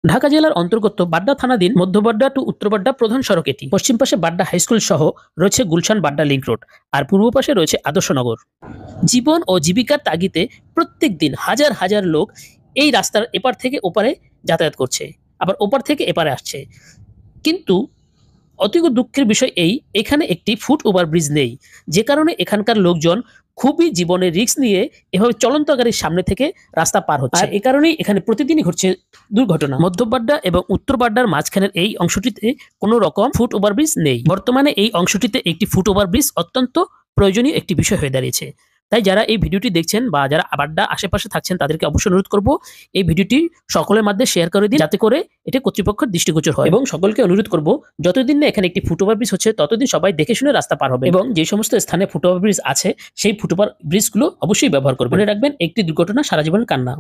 ঢাকা জেলার অন্তর্গত বাড্ডা থানাধীন মধ্য বাড্ডা টু উত্তর বাড্ডা প্রধান সড়ক এটি। পশ্চিম পাশে বাড্ডা হাই স্কুল সহ রয়েছে গুলশান বাড্ডা লিংক রোড, আর পূর্ব পাশে রয়েছে আদর্শনগর। জীবন ও জীবিকার তাগিদে প্রত্যেক দিন হাজার হাজার লোক এই রাস্তার এপার থেকে ওপারে যাতায়াত করছে, আবার ওপার থেকে এপারে আসছে। কিন্তু অতীব দুঃখের বিষয় এখানে একটি ফুট ওভার ব্রিজ নেই, যে কারণে এখানকার লোকজন খুবই জীবনের রিস্ক নিয়ে এভাবে চলন্ত গাড়ির সামনে থেকে রাস্তা পার হচ্ছে। আর এ কারণেই এখানে প্রতিদিনই ঘটছে দুর্ঘটনা। মধ্য বাড্ডা এবং উত্তর বাড্ডার মাঝখানের এই অংশটিতে কোনো রকম ফুট ওভার ব্রিজ নেই। বর্তমানে এই অংশটিতে একটি ফুট ওভার ব্রিজ অত্যন্ত প্রয়োজনীয় একটি বিষয় হয়ে দাঁড়িয়েছে। তাই যারা এই ভিডিওটি দেখছেন বা যারা বাড্ডা আশেপাশে থাকছেন তাদেরকে অবশ্যই অনুরোধ করব এই ভিডিওটি সকলের মধ্যে শেয়ার করে দিন, যাতে করে এটা কর্তৃপক্ষের দৃষ্টিগোচর হয়। এবং সকলকে অনুরোধ করব যতদিন না এখানে একটি ফুট ওভার ব্রিজ হচ্ছে ততদিন সবাই দেখে শুনে রাস্তা পার হবে, এবং যে সমস্ত স্থানে ফুট ওভার ব্রিজ আছে সেই ফুট ওভার ব্রিজগুলো অবশ্যই ব্যবহার করবেন। মনে রাখবেন, একটি দুর্ঘটনা সারা জীবনের কান্না।